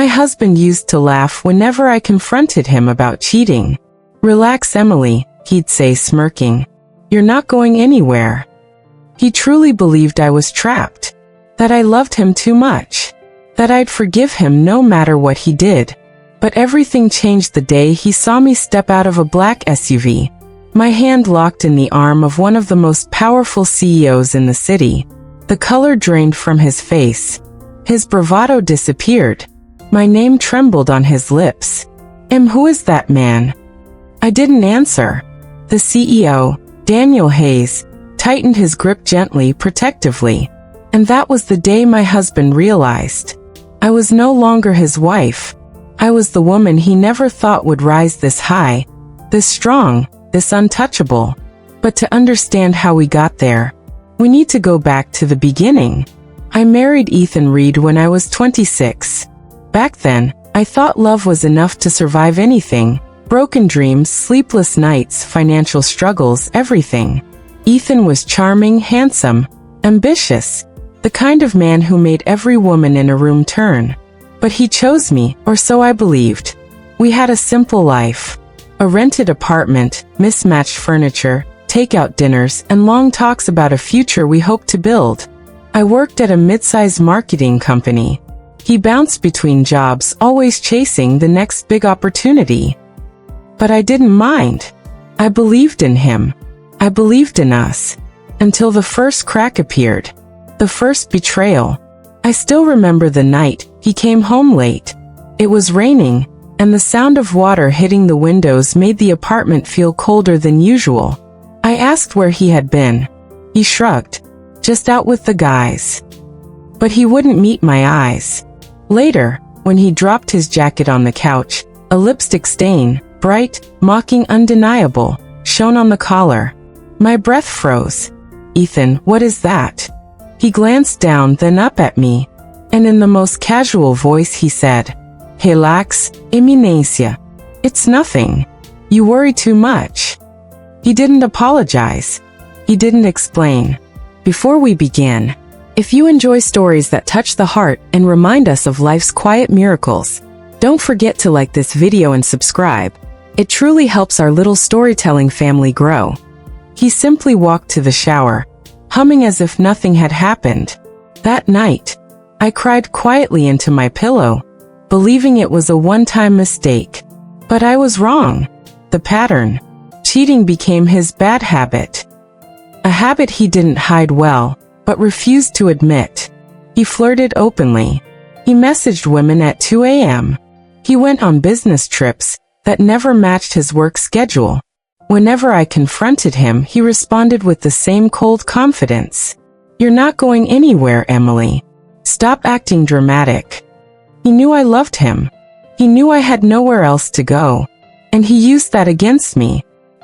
My husband used to laugh whenever I confronted him about cheating. "Relax, Emily," he'd say, smirking. "You're not going anywhere." He truly believed I was trapped, that I loved him too much, that I'd forgive him no matter what he did. But everything changed the day he saw me step out of a black SUV, my hand locked in the arm of one of the most powerful CEOs in the city. The color drained from his face. His bravado disappeared. My name trembled on his lips. Who is that man?" I didn't answer. The CEO, Daniel Hayes, tightened his grip gently, protectively. And that was the day my husband realized I was no longer his wife. I was the woman he never thought would rise this high, this strong, this untouchable. But to understand how we got there, we need to go back to the beginning. I married Ethan Reed when I was 26. Back then, I thought love was enough to survive anything. Broken dreams, sleepless nights, financial struggles, everything. Ethan was charming, handsome, ambitious, the kind of man who made every woman in a room turn. But he chose me, or so I believed. We had a simple life. A rented apartment, mismatched furniture, takeout dinners, and long talks about a future we hoped to build. I worked at a mid-sized marketing company. He bounced between jobs, always chasing the next big opportunity. But I didn't mind. I believed in him. I believed in us. Until the first crack appeared. The first betrayal. I still remember the night he came home late. It was raining, and the sound of water hitting the windows made the apartment feel colder than usual. I asked where he had been. He shrugged. "Just out with the guys." But he wouldn't meet my eyes. Later, when he dropped his jacket on the couch, a lipstick stain, bright, mocking, undeniable, shone on the collar. My breath froze. "Ethan, what is that?" He glanced down, then up at me, and in the most casual voice he said, "Relax, Eminencia. It's nothing. You worry too much." He didn't apologize. He didn't explain. Before we begin, if you enjoy stories that touch the heart and remind us of life's quiet miracles, don't forget to like this video and subscribe. It truly helps our little storytelling family grow. He simply walked to the shower, humming as if nothing had happened. That night, I cried quietly into my pillow, believing it was a one-time mistake. But I was wrong. The pattern. Cheating became his bad habit. A habit he didn't hide well, but refused to admit. He flirted openly. He messaged women at 2 a.m. He went on business trips that never matched his work schedule. Whenever I confronted him, he responded with the same cold confidence. "You're not going anywhere, Emily. Stop acting dramatic." He knew I loved him. He knew I had nowhere else to go. And he used that against me.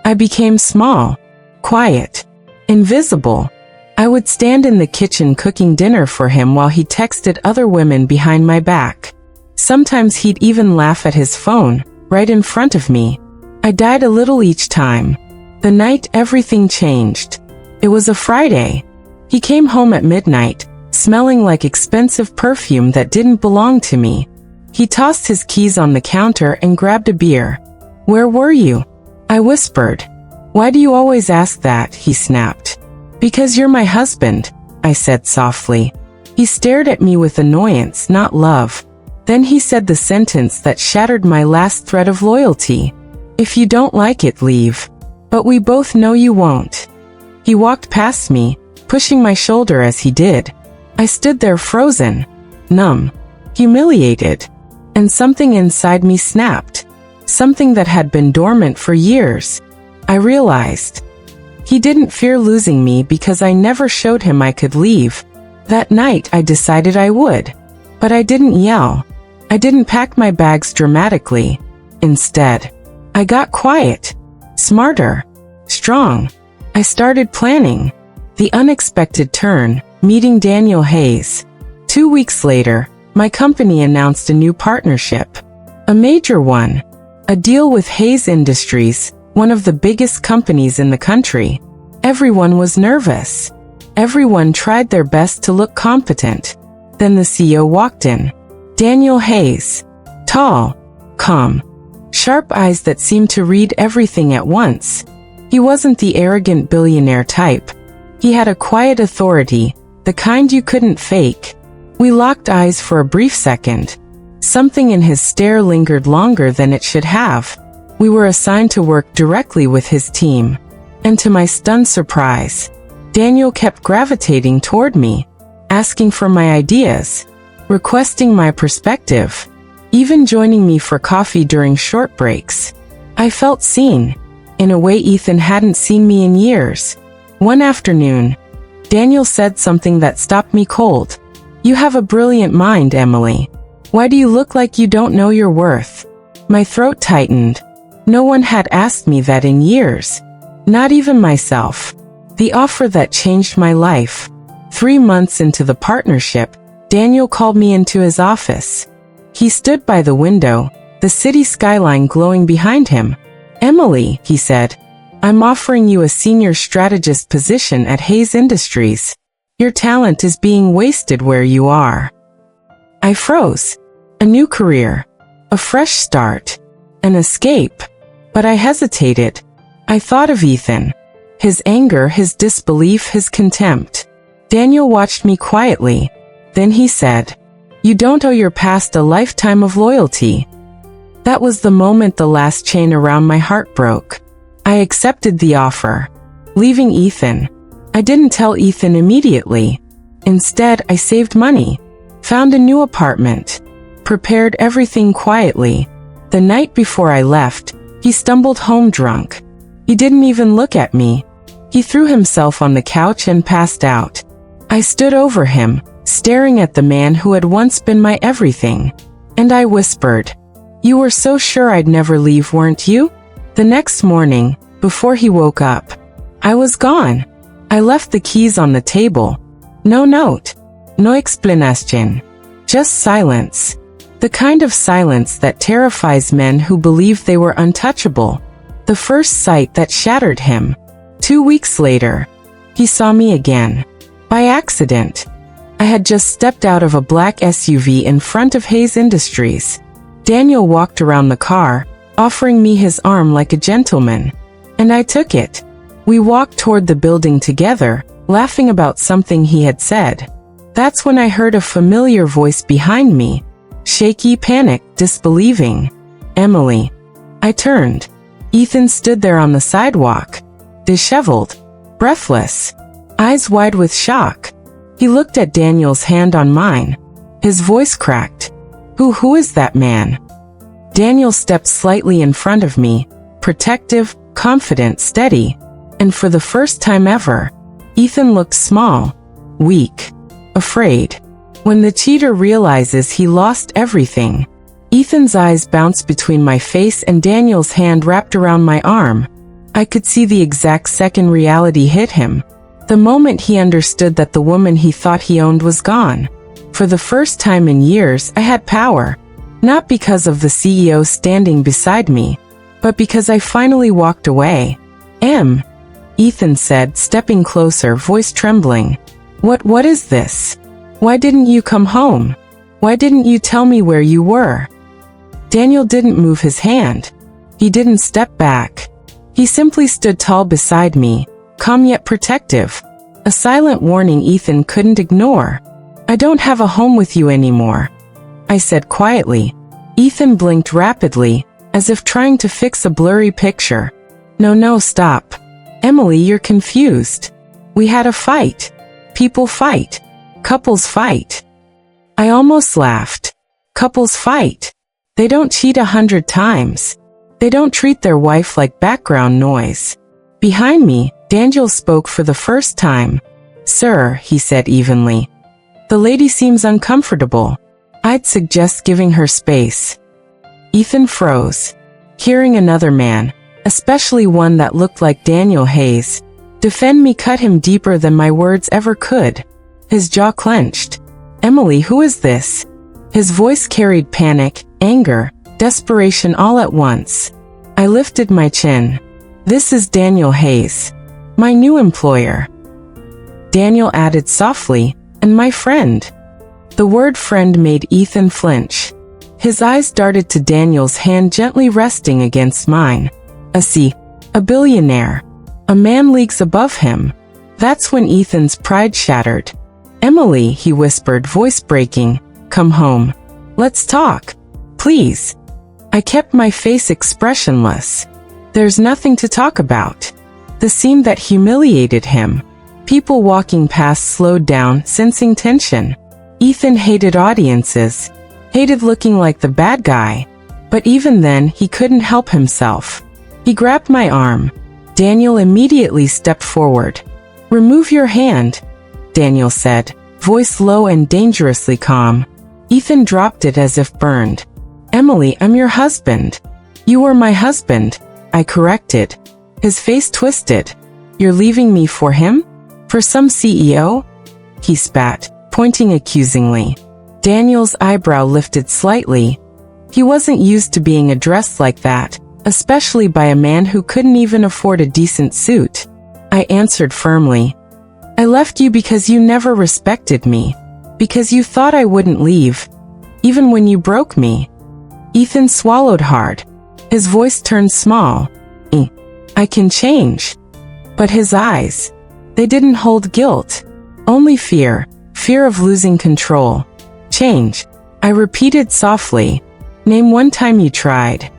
I became small, quiet, invisible. I would stand in the kitchen cooking dinner for him while he texted other women behind my back. Sometimes he'd even laugh at his phone, right in front of me. I died a little each time. The night everything changed. It was a Friday. He came home at midnight, smelling like expensive perfume that didn't belong to me. He tossed his keys on the counter and grabbed a beer. "Where were you?" I whispered. "Why do you always ask that?" he snapped. "Because you're my husband," I said softly. He stared at me with annoyance, not love. Then he said the sentence that shattered my last thread of loyalty. "If you don't like it, leave. But we both know you won't." He walked past me, pushing my shoulder as he did. I stood there frozen, numb, humiliated. And something inside me snapped. Something that had been dormant for years. I realized. He didn't fear losing me because I never showed him I could leave. That night I decided I would. But I didn't yell. I didn't pack my bags dramatically. Instead, I got quiet, smarter, strong. I started planning. The unexpected turn, meeting Daniel Hayes. 2 weeks later, my company announced a new partnership. A major one. A deal with Hayes Industries, one of the biggest companies in the country. Everyone was nervous. Everyone tried their best to look competent. Then the CEO walked in. Daniel Hayes, Tall, calm, sharp eyes that seemed to read everything at once. He wasn't the arrogant billionaire type. He had a quiet authority, the kind you couldn't fake. We locked eyes for a brief second. Something in his stare lingered longer than it should have. We were assigned to work directly with his team. And to my stunned surprise, Daniel kept gravitating toward me, asking for my ideas, requesting my perspective, even joining me for coffee during short breaks. I felt seen, in a way Ethan hadn't seen me in years. One afternoon, Daniel said something that stopped me cold. "You have a brilliant mind, Emily. Why do you look like you don't know your worth?" My throat tightened. No one had asked me that in years. Not even myself. The offer that changed my life. 3 months into the partnership, Daniel called me into his office. He stood by the window, the city skyline glowing behind him. "Emily," he said, "I'm offering you a senior strategist position at Hayes Industries. Your talent is being wasted where you are." I froze. A new career. A fresh start. An escape. But I hesitated. I thought of Ethan. His anger, his disbelief, his contempt. Daniel watched me quietly. Then he said, "You don't owe your past a lifetime of loyalty." That was the moment the last chain around my heart broke. I accepted the offer. Leaving Ethan. I didn't tell Ethan immediately. Instead, I saved money. Found a new apartment. Prepared everything quietly. The night before I left, he stumbled home drunk. He didn't even look at me. He threw himself on the couch and passed out. I stood over him, staring at the man who had once been my everything. And I whispered, "You were so sure I'd never leave, weren't you?" The next morning, before he woke up, I was gone. I left the keys on the table. No note. No explanation. Just silence. The kind of silence that terrifies men who believe they were untouchable. The first sight that shattered him. 2 weeks later, he saw me again. By accident. I had just stepped out of a black SUV in front of Hayes Industries. Daniel walked around the car, offering me his arm like a gentleman. And I took it. We walked toward the building together, laughing about something he had said. That's when I heard a familiar voice behind me. Shaky, panicked, disbelieving. "Emily." I turned. Ethan stood there on the sidewalk. Disheveled. Breathless. Eyes wide with shock. He looked at Daniel's hand on mine. His voice cracked. Who is that man?" Daniel stepped slightly in front of me. Protective, confident, steady. And for the first time ever, Ethan looked small. Weak. Afraid. When the cheater realizes he lost everything. Ethan's eyes bounced between my face and Daniel's hand wrapped around my arm. I could see the exact second reality hit him. The moment he understood that the woman he thought he owned was gone. For the first time in years, I had power. Not because of the CEO standing beside me, but because I finally walked away. Ethan said, stepping closer, voice trembling. What is this? Why didn't you come home? Why didn't you tell me where you were?" Daniel didn't move his hand. He didn't step back. He simply stood tall beside me, calm yet protective. A silent warning Ethan couldn't ignore. "I don't have a home with you anymore," I said quietly. Ethan blinked rapidly, as if trying to fix a blurry picture. No, stop. Emily, you're confused. We had a fight. People fight. Couples fight. I almost laughed. Couples fight. They don't cheat 100 times. They don't treat their wife like background noise. Behind me, Daniel spoke for the first time. "Sir," he said evenly. "The lady seems uncomfortable. I'd suggest giving her space." Ethan froze. Hearing another man, especially one that looked like Daniel Hayes, defend me cut him deeper than my words ever could. His jaw clenched. "Emily, who is this?" His voice carried panic, anger, desperation all at once. I lifted my chin. "This is Daniel Hayes. My new employer." Daniel added softly, "And my friend." The word friend made Ethan flinch. His eyes darted to Daniel's hand gently resting against mine. A billionaire. A man leagues above him. That's when Ethan's pride shattered. Emily, he whispered, voice breaking, come home. Let's talk. Please. I kept my face expressionless. There's nothing to talk about. The scene that humiliated him. People walking past slowed down, sensing tension. Ethan hated audiences. Hated looking like the bad guy. But even then, he couldn't help himself. He grabbed my arm. Daniel immediately stepped forward. Remove your hand, Daniel said, voice low and dangerously calm. Ethan dropped it as if burned. Emily, I'm your husband. You were my husband, I corrected. His face twisted. You're leaving me for him? For some CEO? He spat, pointing accusingly. Daniel's eyebrow lifted slightly. He wasn't used to being addressed like that, especially by a man who couldn't even afford a decent suit. I answered firmly. I left you because you never respected me. Because you thought I wouldn't leave. Even when you broke me. Ethan swallowed hard. His voice turned small. I can change. But his eyes, they didn't hold guilt. Only fear. Fear of losing control. Change. I repeated softly. Name one time you tried.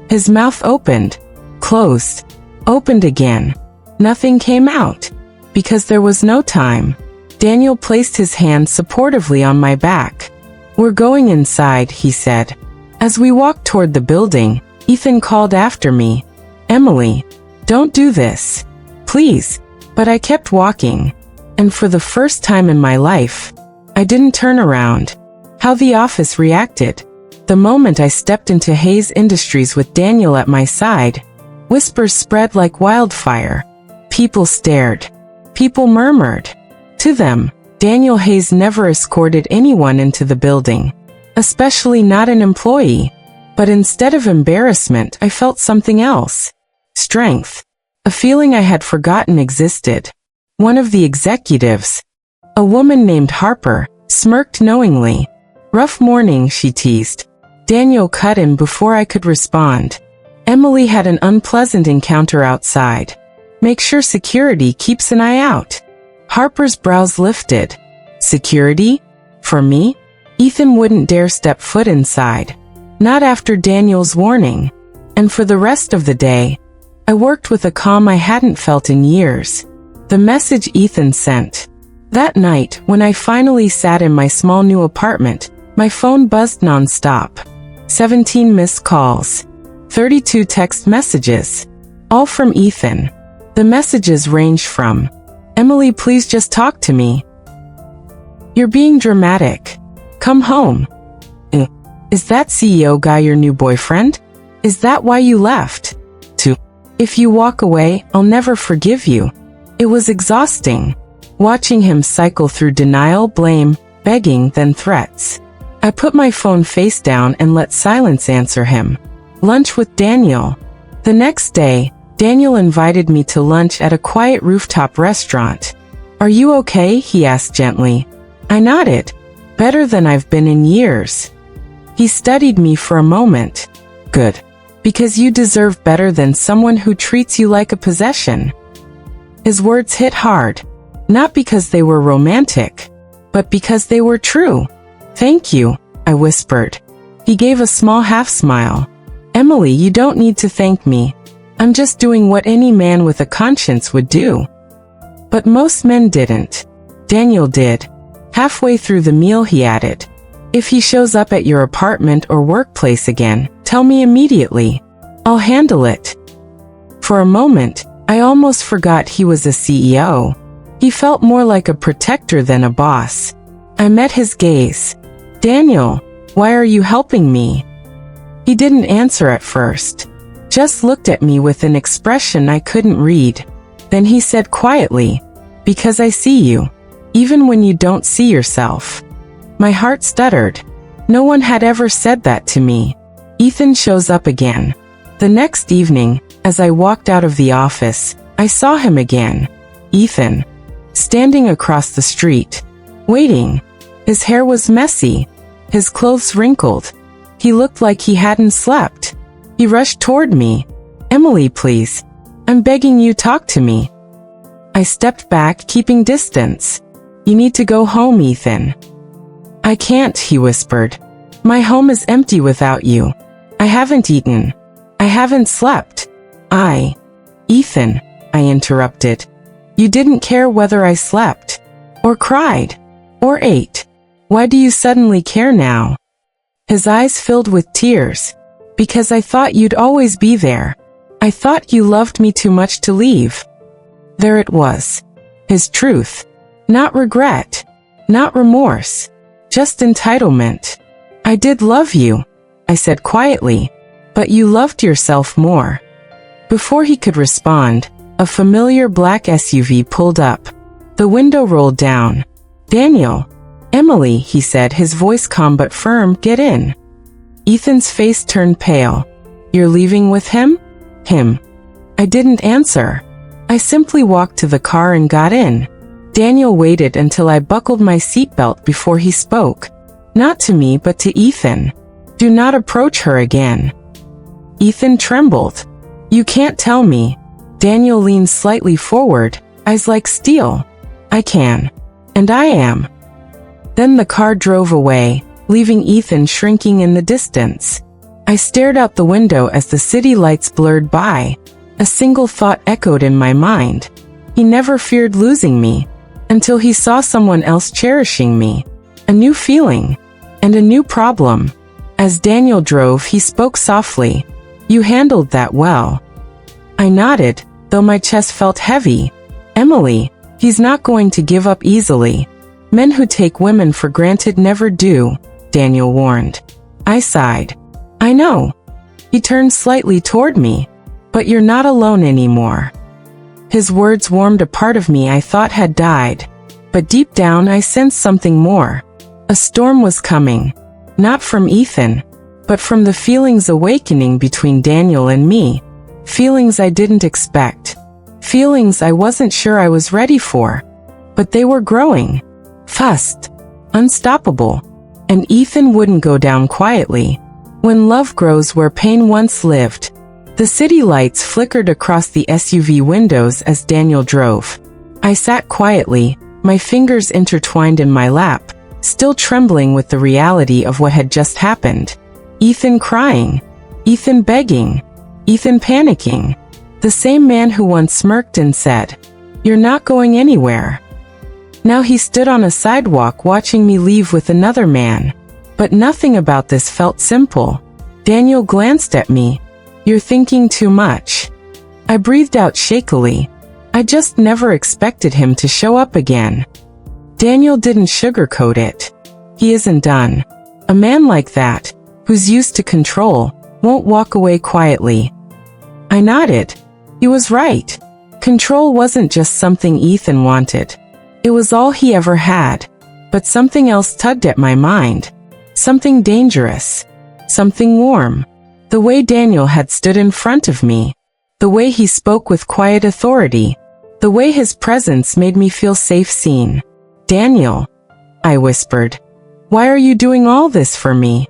His mouth opened. Closed. Opened again. Nothing came out. Because there was no time. Daniel placed his hand supportively on my back. We're going inside, he said. As we walked toward the building, Ethan called after me. Emily, don't do this. Please. But I kept walking. And for the first time in my life, I didn't turn around. How the office reacted. The moment I stepped into Hayes Industries with Daniel at my side, whispers spread like wildfire. People stared. People murmured. To them, Daniel Hayes never escorted anyone into the building, especially not an employee. But instead of embarrassment, I felt something else. Strength. A feeling I had forgotten existed. One of the executives, a woman named Harper, smirked knowingly. Rough morning, she teased. Daniel cut in before I could respond. Emily had an unpleasant encounter outside. Make sure security keeps an eye out. Harper's brows lifted. Security? For me? Ethan wouldn't dare step foot inside. Not after Daniel's warning. And for the rest of the day, I worked with a calm I hadn't felt in years. The message Ethan sent. That night, when I finally sat in my small new apartment, my phone buzzed non-stop. 17 missed calls. 32 text messages. All from Ethan. The messages ranged from, Emily, please just talk to me. You're being dramatic. Come home. Is that CEO guy your new boyfriend? Is that why you left? To, if you walk away, I'll never forgive you. It was exhausting. Watching him cycle through denial, blame, begging, then threats. I put my phone face down and let silence answer him. Lunch with Daniel. The next day, Daniel invited me to lunch at a quiet rooftop restaurant. Are you okay? He asked gently. I nodded. Better than I've been in years. He studied me for a moment. Good. Because you deserve better than someone who treats you like a possession. His words hit hard. Not because they were romantic, but because they were true. Thank you, I whispered. He gave a small half-smile. Emily, you don't need to thank me. I'm just doing what any man with a conscience would do. But most men didn't. Daniel did. Halfway through the meal he added, if he shows up at your apartment or workplace again, tell me immediately. I'll handle it. For a moment, I almost forgot he was a CEO. He felt more like a protector than a boss. I met his gaze. Daniel, why are you helping me? He didn't answer at first. Just looked at me with an expression I couldn't read. Then he said quietly, because I see you, even when you don't see yourself. My heart stuttered. No one had ever said that to me. Ethan shows up again. The next evening, as I walked out of the office, I saw him again. Ethan. Standing across the street. Waiting. His hair was messy. His clothes wrinkled. He looked like he hadn't slept. He rushed toward me. "Emily, please. I'm begging you, talk to me." I stepped back, keeping distance. "You need to go home, Ethan." "I can't," he whispered. "My home is empty without you. I haven't eaten. I haven't slept. Ethan," I interrupted. "You didn't care whether I slept, or cried, or ate. Why do you suddenly care now?" His eyes filled with tears. "Because I thought you'd always be there. I thought you loved me too much to leave." There it was. His truth. Not regret. Not remorse. Just entitlement. "I did love you," I said quietly, "but you loved yourself more." Before he could respond, a familiar black SUV pulled up. The window rolled down. "Daniel." "Emily," he said, his voice calm but firm, "get in." Ethan's face turned pale. "You're leaving with him?" "Him." I didn't answer. I simply walked to the car and got in. Daniel waited until I buckled my seatbelt before he spoke. Not to me, but to Ethan. "Do not approach her again." Ethan trembled. "You can't tell me." Daniel leaned slightly forward, eyes like steel. "I can. And I am." Then the car drove away, leaving Ethan shrinking in the distance. I stared out the window as the city lights blurred by. A single thought echoed in my mind. He never feared losing me, until he saw someone else cherishing me. A new feeling, and a new problem. As Daniel drove, he spoke softly. "You handled that well." I nodded, though my chest felt heavy. "Emily, he's not going to give up easily. Men who take women for granted never do," Daniel warned. I sighed. "I know." He turned slightly toward me. "But you're not alone anymore." His words warmed a part of me I thought had died. But deep down I sensed something more. A storm was coming. Not from Ethan, but from the feelings awakening between Daniel and me. Feelings I didn't expect. Feelings I wasn't sure I was ready for. But they were growing. Fast. Unstoppable. And Ethan wouldn't go down quietly. When love grows where pain once lived. The city lights flickered across the SUV windows as Daniel drove. I sat quietly, my fingers intertwined in my lap, still trembling with the reality of what had just happened. Ethan crying. Ethan begging. Ethan panicking. The same man who once smirked and said, "You're not going anywhere." Now he stood on a sidewalk watching me leave with another man. But nothing about this felt simple. Daniel glanced at me. "You're thinking too much." I breathed out shakily. I just never expected him to show up again. Daniel didn't sugarcoat it. He isn't done. A man like that, who's used to control, won't walk away quietly. I nodded. He was right. Control wasn't just something Ethan wanted. It was all he ever had. But something else tugged at my mind. Something dangerous. Something warm. The way Daniel had stood in front of me. The way he spoke with quiet authority. The way his presence made me feel safe, seen. "Daniel," I whispered, "why are you doing all this for me?"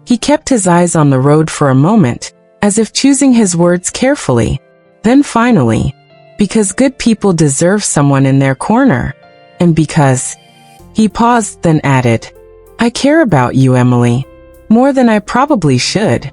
He kept his eyes on the road for a moment, as if choosing his words carefully. Then finally, "Because good people deserve someone in their corner. And because..." He paused, then added, "I care about you, Emily. More than I probably should."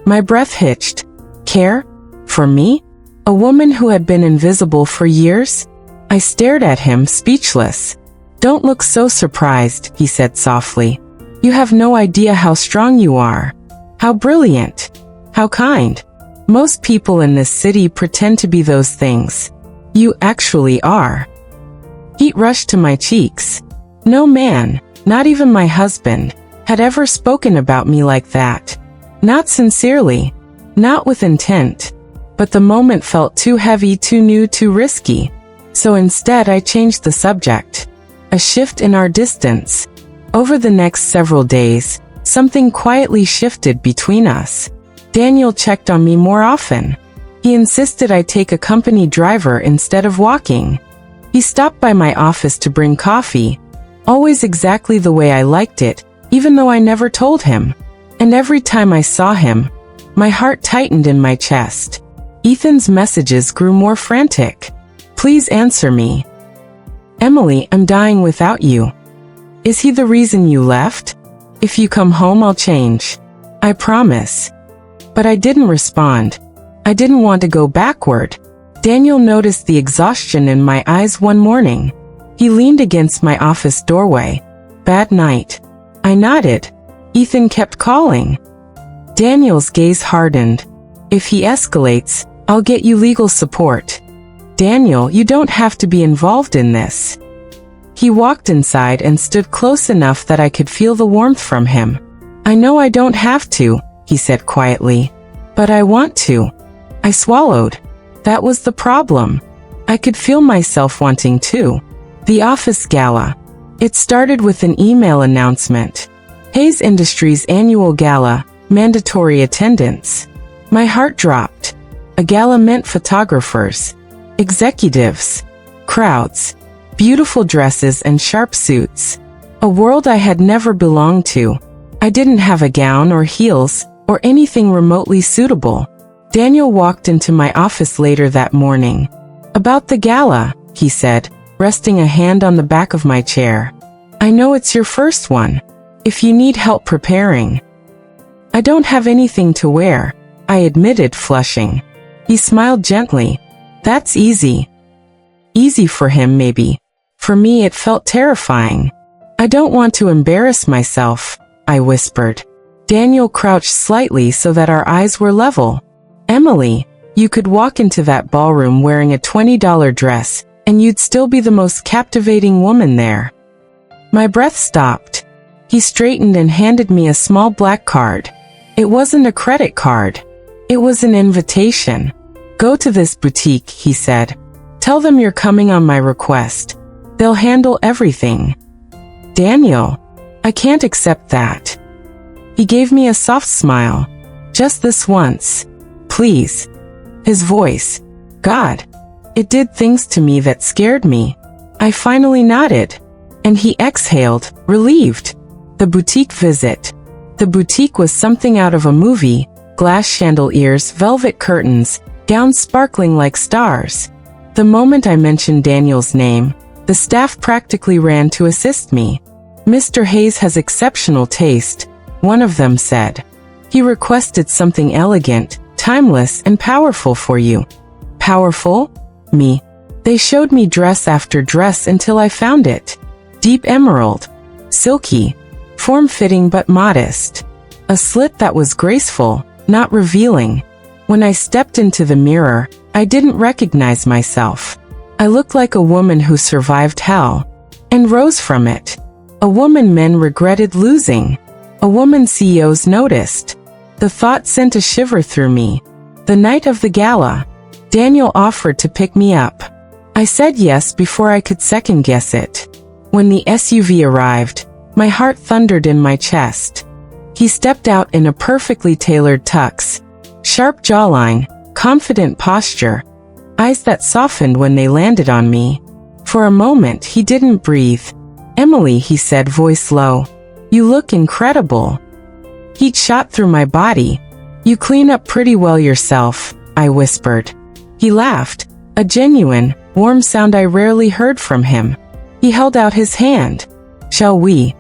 My breath hitched. Care? For me? A woman who had been invisible for years? I stared at him, speechless. "Don't look so surprised," he said softly. "You have no idea how strong you are. How brilliant. How kind. Most people in this city pretend to be those things. You actually are." Heat rushed to my cheeks. No man, not even my husband, had ever spoken about me like that. Not sincerely. Not with intent. But the moment felt too heavy, too new, too risky. So instead I changed the subject. A shift in our distance. Over the next several days, something quietly shifted between us. Daniel checked on me more often. He insisted I take a company driver instead of walking. He stopped by my office to bring coffee, always exactly the way I liked it, even though I never told him. And every time I saw him, my heart tightened in my chest. Ethan's messages grew more frantic. Please answer me. Emily, I'm dying without you. Is he the reason you left? If you come home, I'll change. I promise. But I didn't respond. I didn't want to go backward. Daniel noticed the exhaustion in my eyes one morning. He leaned against my office doorway. Bad night. I nodded. Ethan kept calling. Daniel's gaze hardened. If he escalates, I'll get you legal support. Daniel, you don't have to be involved in this. He walked inside and stood close enough that I could feel the warmth from him. I know I don't have to, he said quietly. But I want to. I swallowed. That was the problem. I could feel myself wanting to. The office gala. It started with an email announcement. Hayes Industries annual gala, mandatory attendance. My heart dropped. A gala meant photographers, executives, crowds, beautiful dresses and sharp suits. A world I had never belonged to. I didn't have a gown or heels or anything remotely suitable. Daniel walked into my office later that morning. About the gala, he said, resting a hand on the back of my chair. I know it's your first one. If you need help preparing. I don't have anything to wear, I admitted, flushing. He smiled gently. That's easy. Easy for him, maybe. For me, it felt terrifying. I don't want to embarrass myself, I whispered. Daniel crouched slightly so that our eyes were level. Emily, you could walk into that ballroom wearing a $20 dress, and you'd still be the most captivating woman there. My breath stopped. He straightened and handed me a small black card. It wasn't a credit card. It was an invitation. Go to this boutique, he said. Tell them you're coming on my request. They'll handle everything. Daniel, I can't accept that. He gave me a soft smile. Just this once. Please. His voice. God. It did things to me that scared me. I finally nodded. And he exhaled, relieved. The boutique visit. The boutique was something out of a movie. Glass chandeliers, velvet curtains, gowns sparkling like stars. The moment I mentioned Daniel's name, the staff practically ran to assist me. Mr. Hayes has exceptional taste, one of them said. He requested something elegant, timeless, and powerful for you. Powerful? Me. They showed me dress after dress until I found it. Deep emerald. Silky. Form-fitting but modest. A slit that was graceful, not revealing. When I stepped into the mirror, I didn't recognize myself. I looked like a woman who survived hell and rose from it. A woman men regretted losing. A woman CEOs noticed. The thought sent a shiver through me. The night of the gala, Daniel offered to pick me up. I said yes before I could second-guess it. When the SUV arrived, my heart thundered in my chest. He stepped out in a perfectly tailored tux. Sharp jawline, confident posture, eyes that softened when they landed on me. For a moment, he didn't breathe. Emily, he said, voice low. You look incredible. Heat shot through my body. You clean up pretty well yourself, I whispered. He laughed, a genuine, warm sound I rarely heard from him. He held out his hand. Shall we?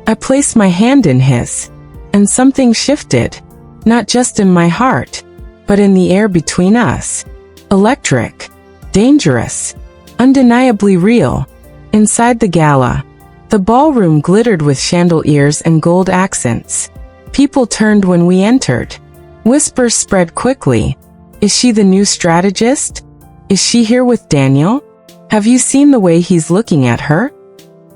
I placed my hand in his. And something shifted. Not just in my heart, but in the air between us. Electric. Dangerous. Undeniably real. Inside the gala, the ballroom glittered with chandeliers and gold accents. People turned when we entered. Whispers spread quickly. Is she the new strategist? Is she here with Daniel? Have you seen the way he's looking at her?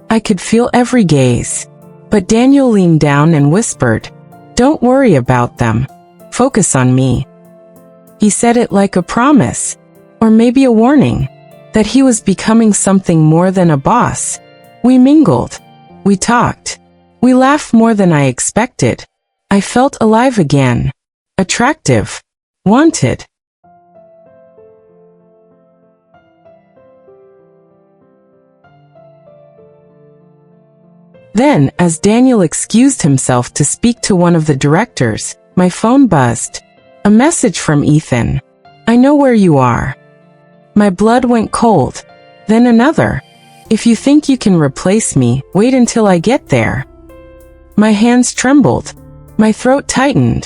I could feel every gaze. But Daniel leaned down and whispered, Don't worry about them. Focus on me. He said it like a promise, or maybe a warning, that he was becoming something more than a boss. We mingled. We talked. We laughed more than I expected. I felt alive again. Attractive. Wanted. Then, as Daniel excused himself to speak to one of the directors, my phone buzzed. A message from Ethan. "I know where you are." My blood went cold. Then another. "If you think you can replace me, wait until I get there." My hands trembled. My throat tightened.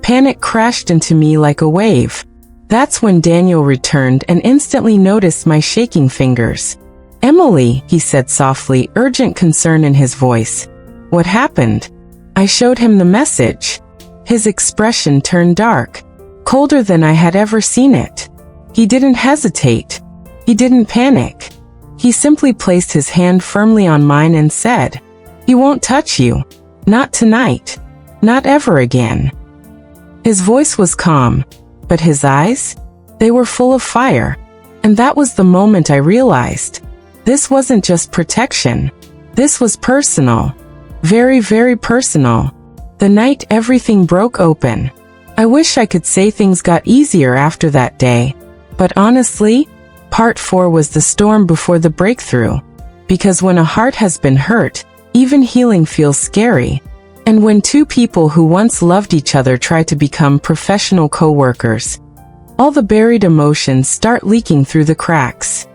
Panic crashed into me like a wave. That's when Daniel returned and instantly noticed my shaking fingers. "Emily," he said softly, urgent concern in his voice. "What happened?" I showed him the message. His expression turned dark, colder than I had ever seen it. He didn't hesitate. He didn't panic. He simply placed his hand firmly on mine and said, "He won't touch you. Not tonight. Not ever again." His voice was calm, but his eyes? They were full of fire. And that was the moment I realized. This wasn't just protection. This was personal. Very, very personal. The night everything broke open. I wish I could say things got easier after that day. But honestly, part 4 was the storm before the breakthrough. Because when a heart has been hurt, even healing feels scary. And when two people who once loved each other try to become professional co-workers, all the buried emotions start leaking through the cracks.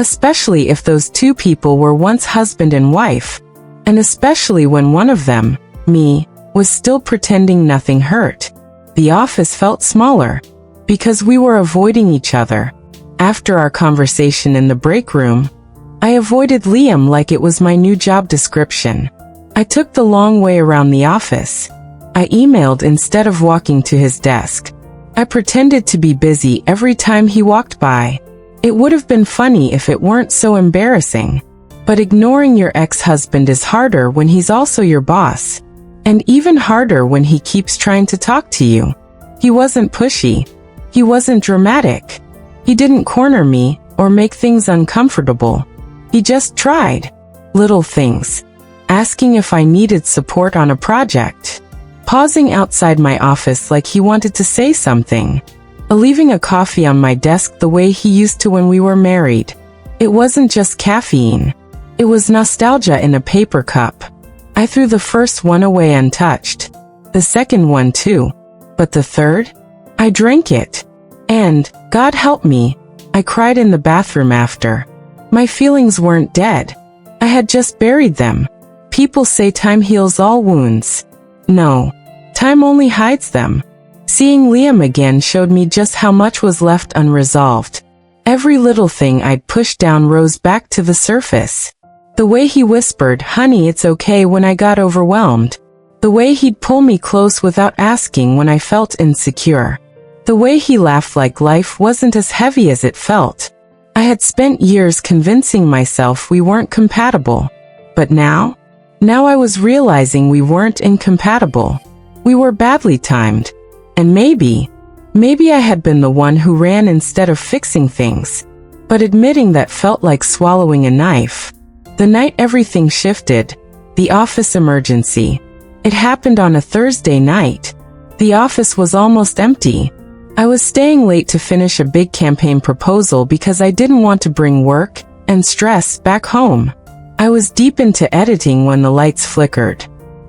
Especially if those two people were once husband and wife. And especially when one of them, me, was still pretending nothing hurt. The office felt smaller. Because we were avoiding each other. After our conversation in the break room, I avoided Liam like it was my new job description. I took the long way around the office. I emailed instead of walking to his desk. I pretended to be busy every time he walked by. It would have been funny if it weren't so embarrassing. But ignoring your ex-husband is harder when he's also your boss. And even harder when he keeps trying to talk to you. He wasn't pushy. He wasn't dramatic. He didn't corner me or make things uncomfortable. He just tried. Little things. Asking if I needed support on a project. Pausing outside my office like he wanted to say something. Leaving a coffee on my desk the way he used to when we were married. It wasn't just caffeine. It was nostalgia in a paper cup. I threw the first one away untouched. The second one too. But the third? I drank it. And, God help me, I cried in the bathroom after. My feelings weren't dead. I had just buried them. People say time heals all wounds. No. Time only hides them. Seeing Liam again showed me just how much was left unresolved. Every little thing I'd pushed down rose back to the surface. The way he whispered, "Honey, it's okay," when I got overwhelmed. The way he'd pull me close without asking when I felt insecure. The way he laughed like life wasn't as heavy as it felt. I had spent years convincing myself we weren't compatible. But now I was realizing we weren't incompatible. We were badly timed. And maybe I had been the one who ran instead of fixing things. But admitting that felt like swallowing a knife. The night everything shifted, the office emergency. It happened on a Thursday night. The office was almost empty. I was staying late to finish a big campaign proposal because I didn't want to bring work and stress back home. I was deep into editing when the lights flickered.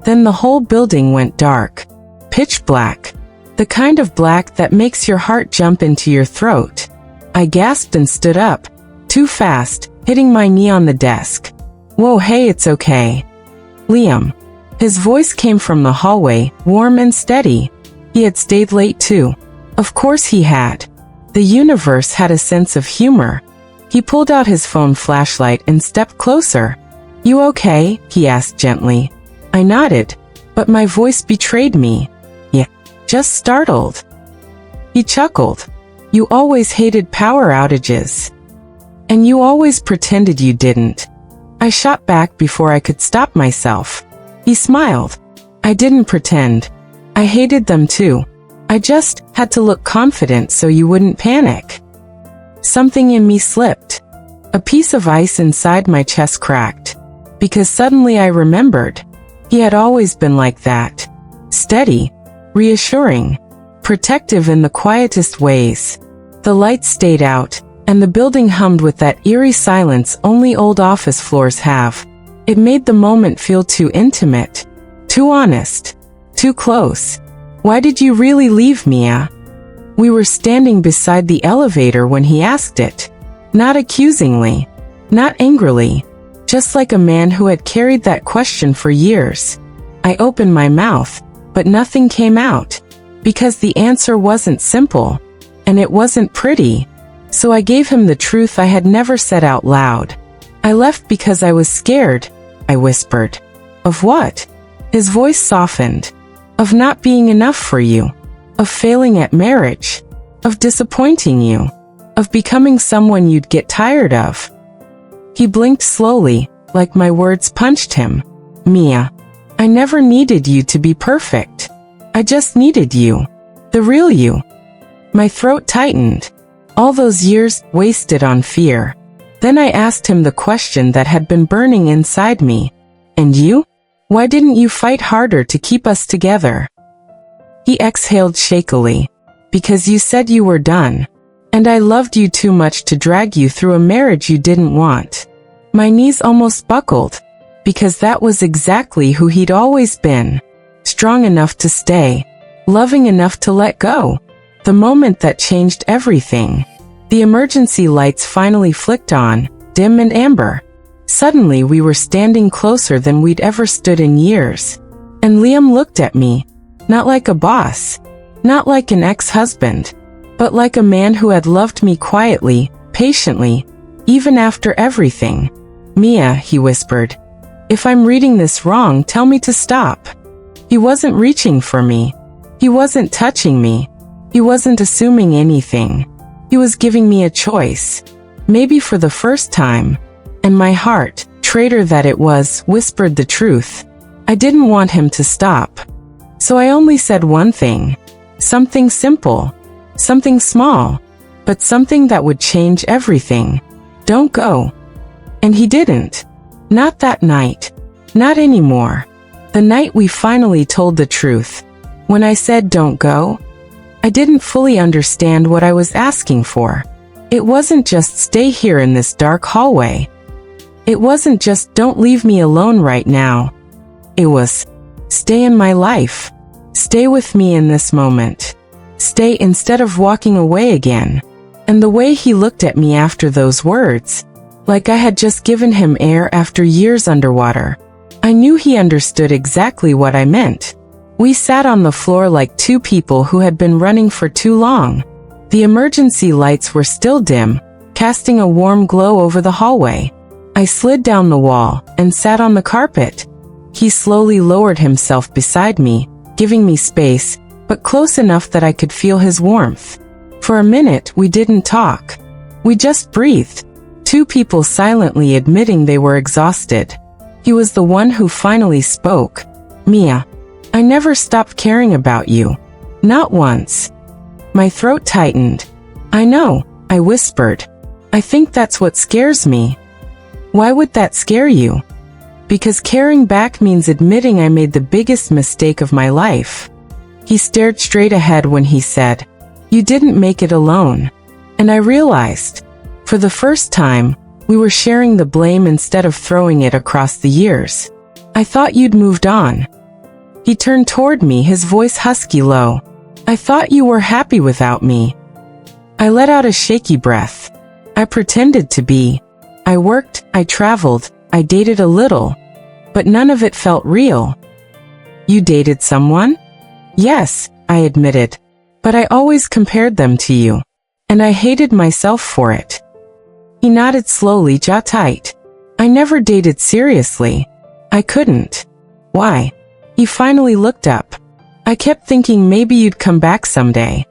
Then the whole building went dark. Pitch black. The kind of black that makes your heart jump into your throat. I gasped and stood up. Too fast, hitting my knee on the desk. "Whoa, hey, it's okay. Liam." His voice came from the hallway, warm and steady. He had stayed late too. Of course he had. The universe had a sense of humor. He pulled out his phone flashlight and stepped closer. "You okay?" he asked gently. I nodded, but my voice betrayed me. "Yeah, just startled." He chuckled. "You always hated power outages. And you always pretended you didn't." I shot back before I could stop myself. He smiled. "I didn't pretend. I hated them too. I just had to look confident so you wouldn't panic." Something in me slipped. A piece of ice inside my chest cracked. Because suddenly I remembered. He had always been like that. Steady, reassuring, protective in the quietest ways. The lights stayed out, and the building hummed with that eerie silence only old office floors have. It made the moment feel too intimate, too honest, too close. Why did you really leave, Mia? We were standing beside the elevator when he asked it. Not accusingly, not angrily, just like a man who had carried that question for years. I opened my mouth, but nothing came out, because the answer wasn't simple, and it wasn't pretty. So I gave him the truth I had never said out loud. I left because I was scared, I whispered. Of what? His voice softened. Of not being enough for you. Of failing at marriage. Of disappointing you. Of becoming someone you'd get tired of. He blinked slowly, like my words punched him. Mia, I never needed you to be perfect. I just needed you. The real you. My throat tightened. All those years wasted on fear. Then I asked him the question that had been burning inside me. And you? Why didn't you fight harder to keep us together? He exhaled shakily. Because you said you were done. And I loved you too much to drag you through a marriage you didn't want. My knees almost buckled. Because that was exactly who he'd always been. Strong enough to stay. Loving enough to let go. The moment that changed everything. The emergency lights finally flicked on, dim and amber. Suddenly we were standing closer than we'd ever stood in years. And Liam looked at me. Not like a boss. Not like an ex-husband. But like a man who had loved me quietly, patiently, even after everything. Mia, he whispered. If I'm reading this wrong, tell me to stop. He wasn't reaching for me. He wasn't touching me. He wasn't assuming anything. He was giving me a choice. Maybe for the first time. And my heart, traitor that it was, whispered the truth. I didn't want him to stop. So I only said one thing. Something simple. Something small. But something that would change everything. Don't go. And he didn't. Not that night. Not anymore. The night we finally told the truth. When I said don't go, I didn't fully understand what I was asking for. It wasn't just stay here in this dark hallway. It wasn't just don't leave me alone right now. It was, stay in my life. Stay with me in this moment. Stay instead of walking away again. And the way he looked at me after those words, like I had just given him air after years underwater. I knew he understood exactly what I meant. We sat on the floor like two people who had been running for too long. The emergency lights were still dim, casting a warm glow over the hallway. I slid down the wall and sat on the carpet. He slowly lowered himself beside me, giving me space, but close enough that I could feel his warmth. For a minute, we didn't talk. We just breathed. Two people silently admitting they were exhausted. He was the one who finally spoke. Mia, I never stopped caring about you. Not once. My throat tightened. I know, I whispered. I think that's what scares me. Why would that scare you? Because caring back means admitting I made the biggest mistake of my life. He stared straight ahead when he said, you didn't make it alone. And I realized, for the first time, we were sharing the blame instead of throwing it across the years. I thought you'd moved on. He turned toward me, his voice husky low. I thought you were happy without me. I let out a shaky breath. I pretended to be. I worked, I traveled, I dated a little. But none of it felt real. You dated someone? Yes, I admitted. But I always compared them to you. And I hated myself for it. He nodded slowly, jaw tight. I never dated seriously. I couldn't. Why? He finally looked up. I kept thinking maybe you'd come back someday.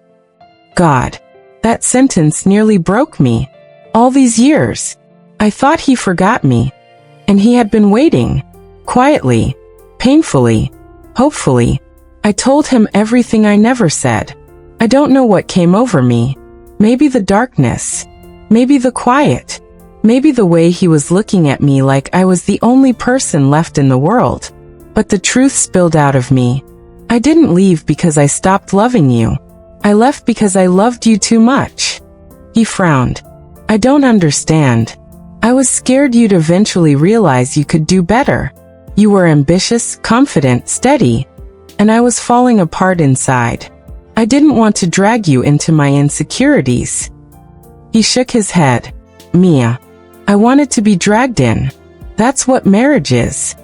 God. That sentence nearly broke me. All these years. I thought he forgot me. And he had been waiting. Quietly. Painfully. Hopefully. I told him everything I never said. I don't know what came over me. Maybe the darkness. Maybe the quiet. Maybe the way he was looking at me like I was the only person left in the world. But the truth spilled out of me. I didn't leave because I stopped loving you. I left because I loved you too much. He frowned. I don't understand. I was scared you'd eventually realize you could do better. You were ambitious, confident, steady, and I was falling apart inside. I didn't want to drag you into my insecurities." He shook his head. "Mia, I wanted to be dragged in. That's what marriage is."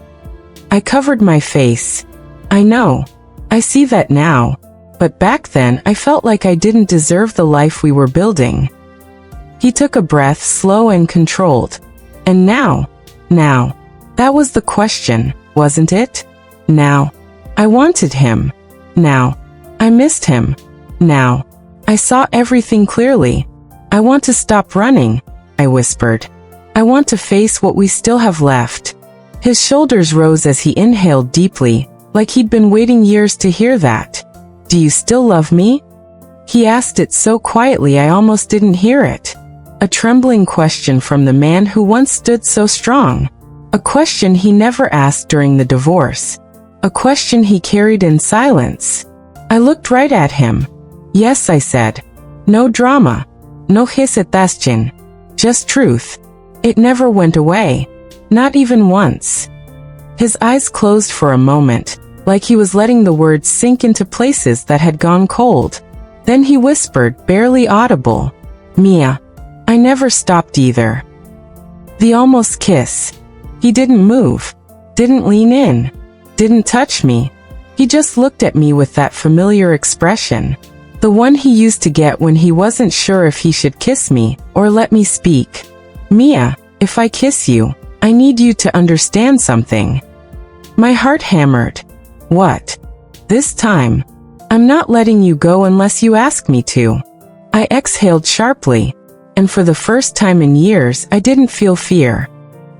I covered my face. "I know. I see that now. But back then I felt like I didn't deserve the life we were building." He took a breath, slow and controlled. "And now? That was the question, wasn't it? Now. I wanted him. Now. I missed him. Now. I saw everything clearly. I want to stop running," I whispered. "I want to face what we still have left." His shoulders rose as he inhaled deeply, like he'd been waiting years to hear that. "Do you still love me?" He asked it so quietly I almost didn't hear it. A trembling question from the man who once stood so strong. A question he never asked during the divorce. A question he carried in silence. I looked right at him. "Yes," I said. "No drama. No hesitation. Just truth." It never went away. Not even once. His eyes closed for a moment, like he was letting the words sink into places that had gone cold. Then he whispered, barely audible, "Mia, I never stopped either." The almost kiss. He didn't move, didn't lean in, didn't touch me. He just looked at me with that familiar expression, the one he used to get when he wasn't sure if he should kiss me or let me speak. "Mia, if I kiss you, I need you to understand something." My heart hammered. "What?" "This time, I'm not letting you go unless you ask me to." I exhaled sharply, and for the first time in years I didn't feel fear.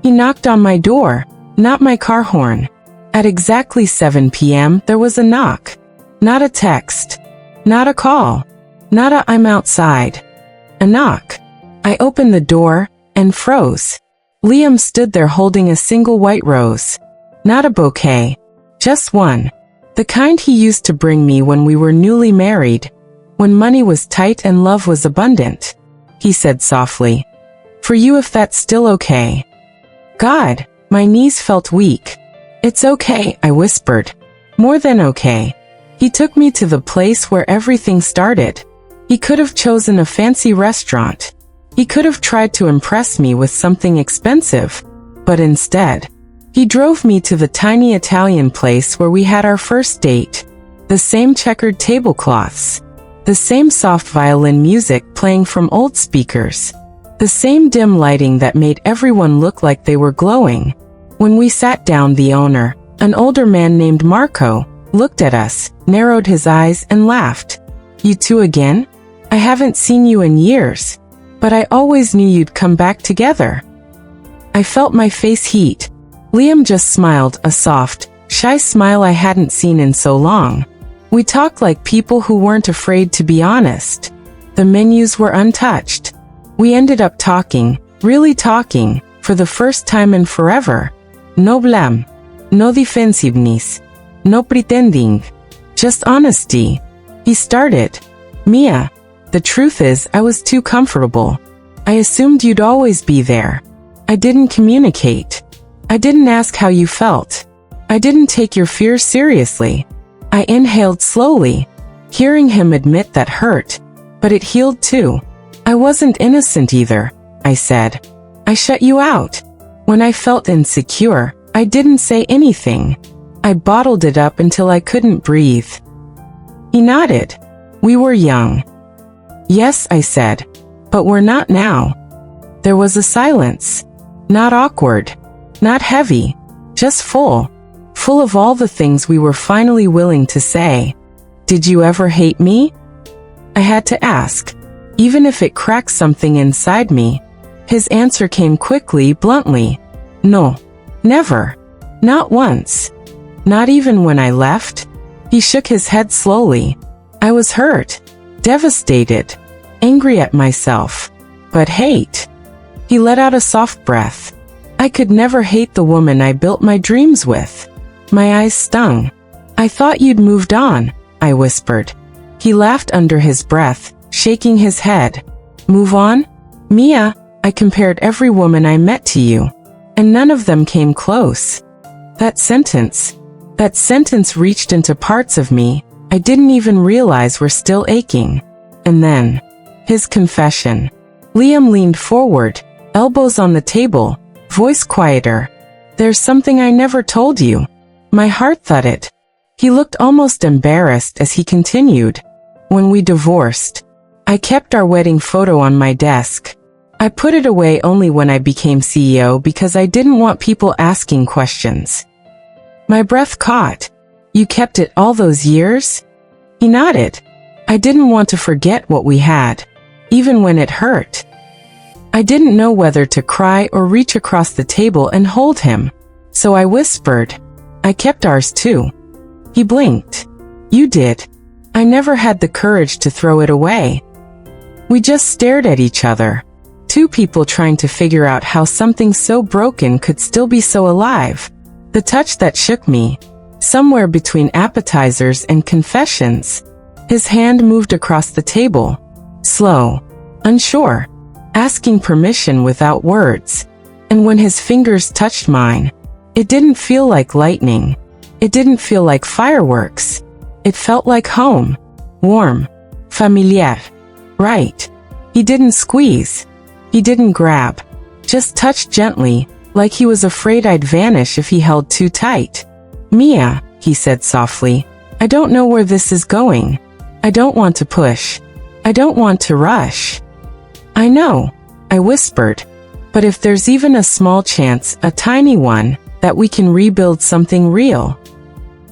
He knocked on my door, not my car horn. At exactly 7 p.m. there was a knock. Not a text. Not a call. Not a "I'm outside." A knock. I opened the door and froze. Liam stood there holding a single white rose. Not a bouquet. Just one. The kind he used to bring me when we were newly married, when money was tight and love was abundant. He said softly, "For you if that's still okay." God, my knees felt weak. "It's okay," I whispered. "More than okay." He took me to the place where everything started. He could have chosen a fancy restaurant. He could have tried to impress me with something expensive. But instead, he drove me to the tiny Italian place where we had our first date. The same checkered tablecloths. The same soft violin music playing from old speakers. The same dim lighting that made everyone look like they were glowing. When we sat down, the owner, an older man named Marco, looked at us, narrowed his eyes, and laughed. "You two again? I haven't seen you in years. But I always knew you'd come back together." I felt my face heat. Liam just smiled, a soft, shy smile I hadn't seen in so long. We talked like people who weren't afraid to be honest. The menus were untouched. We ended up talking, really talking, for the first time in forever. No blame. No defensiveness. No pretending. Just honesty. He started. "Mia, the truth is I was too comfortable. I assumed you'd always be there. I didn't communicate. I didn't ask how you felt. I didn't take your fears seriously." I inhaled slowly. Hearing him admit that hurt, but it healed too. "I wasn't innocent either," I said. "I shut you out. When I felt insecure, I didn't say anything. I bottled it up until I couldn't breathe." He nodded. "We were young." "Yes," I said, "but we're not now." There was a silence. Not awkward. Not heavy. Just full. Full of all the things we were finally willing to say. "Did you ever hate me?" I had to ask, even if it cracked something inside me. His answer came quickly, bluntly. "No. Never. Not once. Not even when I left." He shook his head slowly. "I was hurt. Devastated. Angry at myself. But hate." He let out a soft breath. "I could never hate the woman I built my dreams with." My eyes stung. "I thought you'd moved on," I whispered. He laughed under his breath, shaking his head. "Move on? Mia, I compared every woman I met to you, and none of them came close. That sentence reached into parts of me I didn't even realize were still aching. And then, his confession. Liam leaned forward, elbows on the table, voice quieter. There's something I never told you. My heart thudded. He looked almost embarrassed as he continued. When we divorced, I kept our wedding photo on my desk. I put it away only when I became CEO because I didn't want people asking questions. My breath caught. You kept it all those years? He nodded. I didn't want to forget what we had, even when it hurt. I didn't know whether to cry or reach across the table and hold him, so I whispered, I kept ours too. He blinked. You did. I never had the courage to throw it away. We just stared at each other. Two people trying to figure out how something so broken could still be so alive. The touch that shook me, somewhere between appetizers and confessions. His hand moved across the table, slow, unsure, asking permission without words. And when his fingers touched mine, it didn't feel like lightning. It didn't feel like fireworks. It felt like home, warm, familiar. Right. He didn't squeeze. He didn't grab. Just touched gently, like he was afraid I'd vanish if he held too tight. Mia, he said softly, I don't know where this is going. I don't want to push. I don't want to rush. I know, I whispered. But if there's even a small chance, a tiny one, that we can rebuild something real.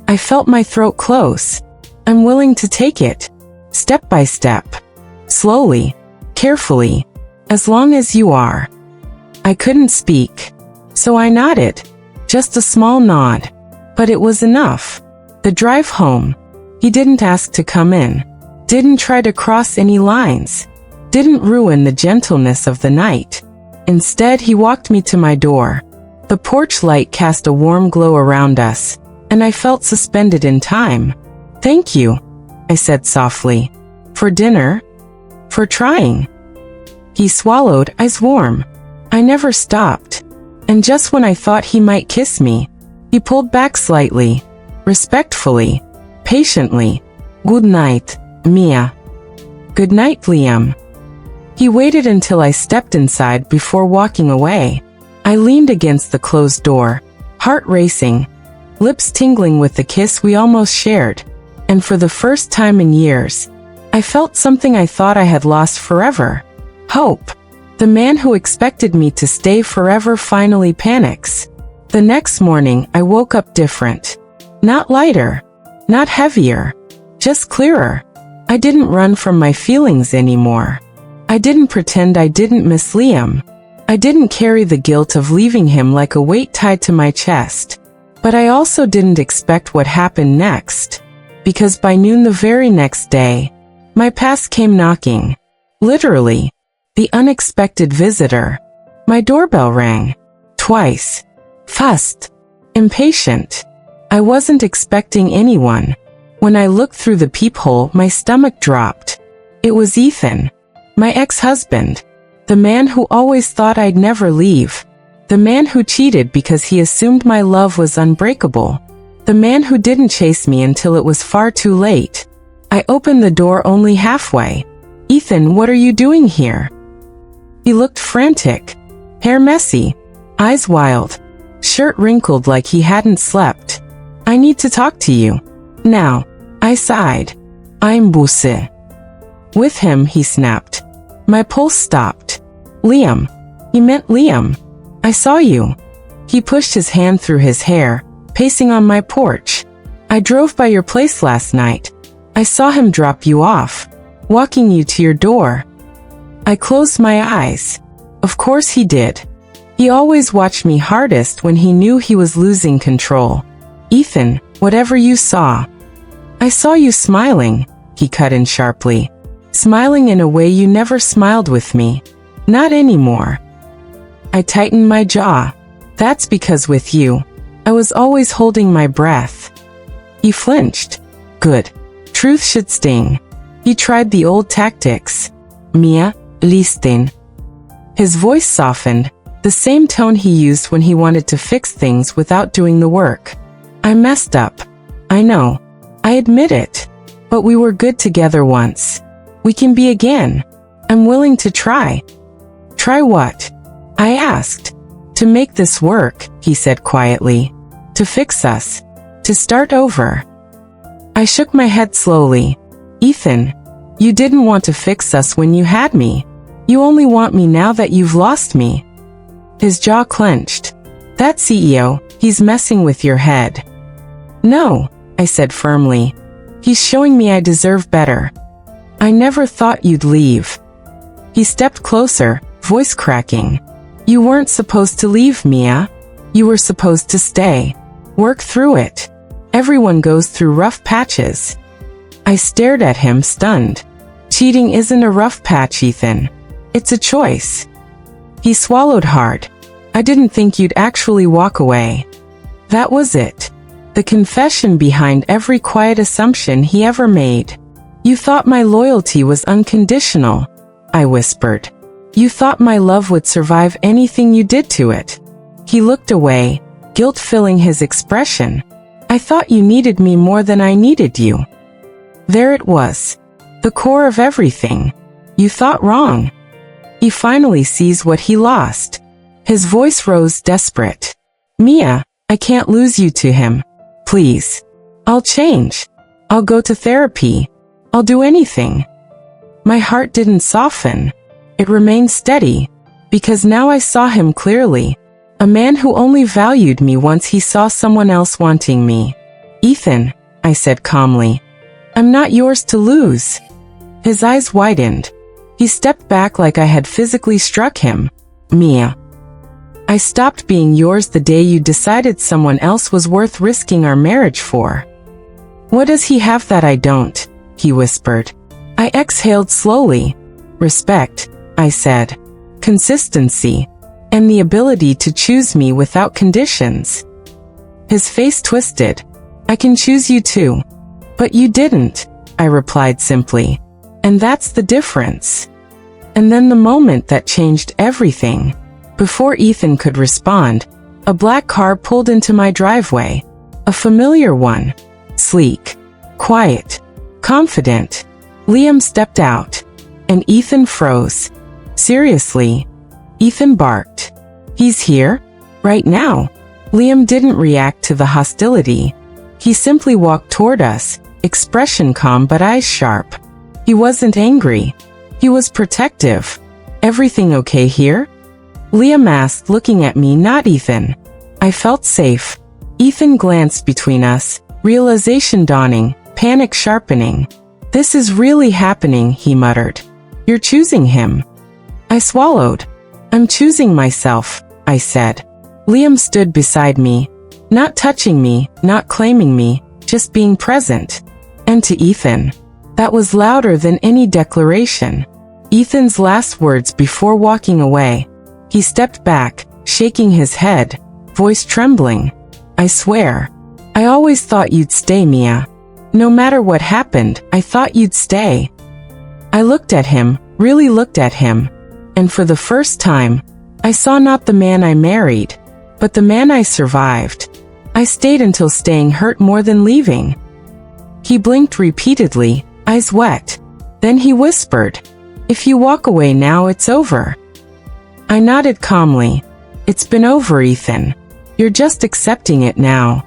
I felt my throat close. I'm willing to take it. Step by step. Slowly. Carefully. As long as you are. I couldn't speak. So I nodded. Just a small nod. But it was enough. The drive home. He didn't ask to come in. Didn't try to cross any lines. Didn't ruin the gentleness of the night. Instead, he walked me to my door. The porch light cast a warm glow around us, and I felt suspended in time. Thank you, I said softly. For dinner? For trying. He swallowed, eyes warm. I never stopped. And just when I thought he might kiss me, he pulled back slightly, respectfully, patiently. Good night, Mia. Good night, Liam. He waited until I stepped inside before walking away. I leaned against the closed door, heart racing, lips tingling with the kiss we almost shared. And for the first time in years, I felt something I thought I had lost forever. Hope. The man who expected me to stay forever finally panics. The next morning, I woke up different. Not lighter. Not heavier. Just clearer. I didn't run from my feelings anymore. I didn't pretend I didn't miss Liam. I didn't carry the guilt of leaving him like a weight tied to my chest. But I also didn't expect what happened next. Because by noon the very next day, my past came knocking. Literally. The unexpected visitor. My doorbell rang. Twice. Fussed. Impatient. I wasn't expecting anyone. When I looked through the peephole, my stomach dropped. It was Ethan. My ex-husband. The man who always thought I'd never leave. The man who cheated because he assumed my love was unbreakable. The man who didn't chase me until it was far too late. I opened the door only halfway. Ethan, what are you doing here? He looked frantic. Hair messy. Eyes wild. Shirt wrinkled like he hadn't slept. I need to talk to you. Now. I sighed. I'm Buse. With him, he snapped. My pulse stopped. Liam. He meant Liam. I saw you. He pushed his hand through his hair, pacing on my porch. I drove by your place last night. I saw him drop you off, walking you to your door. I closed my eyes. Of course he did. He always watched me hardest when he knew he was losing control. Ethan, whatever you saw. I saw you smiling, he cut in sharply. Smiling in a way you never smiled with me. Not anymore. I tightened my jaw. That's because with you, I was always holding my breath. He flinched. Good. Truth should sting. He tried the old tactics. Mia, listen. His voice softened, the same tone he used when he wanted to fix things without doing the work. I messed up. I know. I admit it. But we were good together once. We can be again. I'm willing to try. Try what? I asked. To make this work, he said quietly. To fix us. To start over. I shook my head slowly. Ethan, you didn't want to fix us when you had me. You only want me now that you've lost me. His jaw clenched. That CEO, he's messing with your head. No, I said firmly. He's showing me I deserve better. I never thought you'd leave. He stepped closer, voice cracking. You weren't supposed to leave, Mia. You were supposed to stay. Work through it. Everyone goes through rough patches. I stared at him, stunned. Cheating isn't a rough patch, Ethan. It's a choice. He swallowed hard. I didn't think you'd actually walk away. That was it. The confession behind every quiet assumption he ever made. You thought my loyalty was unconditional, I whispered. You thought my love would survive anything you did to it. He looked away, guilt filling his expression. I thought you needed me more than I needed you. There it was. The core of everything. You thought wrong. He finally sees what he lost. His voice rose desperate. Mia, I can't lose you to him. Please. I'll change. I'll go to therapy. I'll do anything. My heart didn't soften. It remained steady, because now I saw him clearly. A man who only valued me once he saw someone else wanting me. Ethan, I said calmly. I'm not yours to lose. His eyes widened. He stepped back like I had physically struck him. Mia. I stopped being yours the day you decided someone else was worth risking our marriage for. What does he have that I don't? He whispered. I exhaled slowly. Respect, I said. Consistency. And the ability to choose me without conditions. His face twisted. I can choose you too. But you didn't, I replied simply. And that's the difference. And then the moment that changed everything. Before Ethan could respond, a black car pulled into my driveway. A familiar one. Sleek. Quiet. Confident. Liam stepped out. And Ethan froze. Seriously. Ethan barked. He's here? Right now. Liam didn't react to the hostility. He simply walked toward us, expression calm but eyes sharp. He wasn't angry. He was protective. Everything okay here? Liam asked, looking at me, not Ethan. I felt safe. Ethan glanced between us, realization dawning, panic sharpening. This is really happening, he muttered. You're choosing him. I swallowed. I'm choosing myself, I said. Liam stood beside me, not touching me, not claiming me, just being present. And to Ethan, that was louder than any declaration. Ethan's last words before walking away. He stepped back, shaking his head, voice trembling. I swear. I always thought you'd stay, Mia. No matter what happened, I thought you'd stay. I looked at him, really looked at him. And for the first time, I saw not the man I married, but the man I survived. I stayed until staying hurt more than leaving. He blinked repeatedly, eyes wet. Then he whispered, if you walk away now, it's over. I nodded calmly. It's been over, Ethan. You're just accepting it now.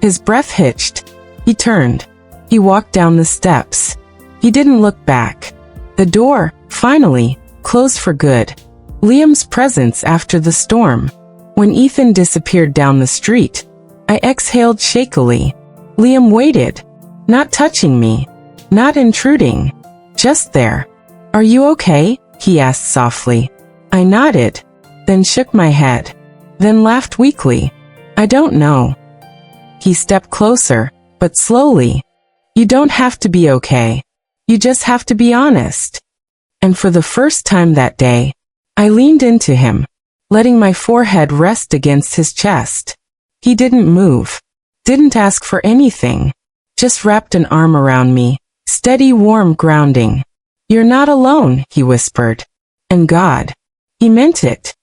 His breath hitched. He turned. He walked down the steps. He didn't look back. The door, finally, closed for good. Liam's presence after the storm. When Ethan disappeared down the street, I exhaled shakily. Liam waited, not touching me, not intruding, just there. Are you okay? He asked softly. I nodded, then shook my head, then laughed weakly. I don't know. He stepped closer, but slowly. You don't have to be okay. You just have to be honest. And for the first time that day, I leaned into him, letting my forehead rest against his chest. He didn't move, didn't ask for anything, just wrapped an arm around me, steady, warm grounding. You're not alone, he whispered. And God. He meant it.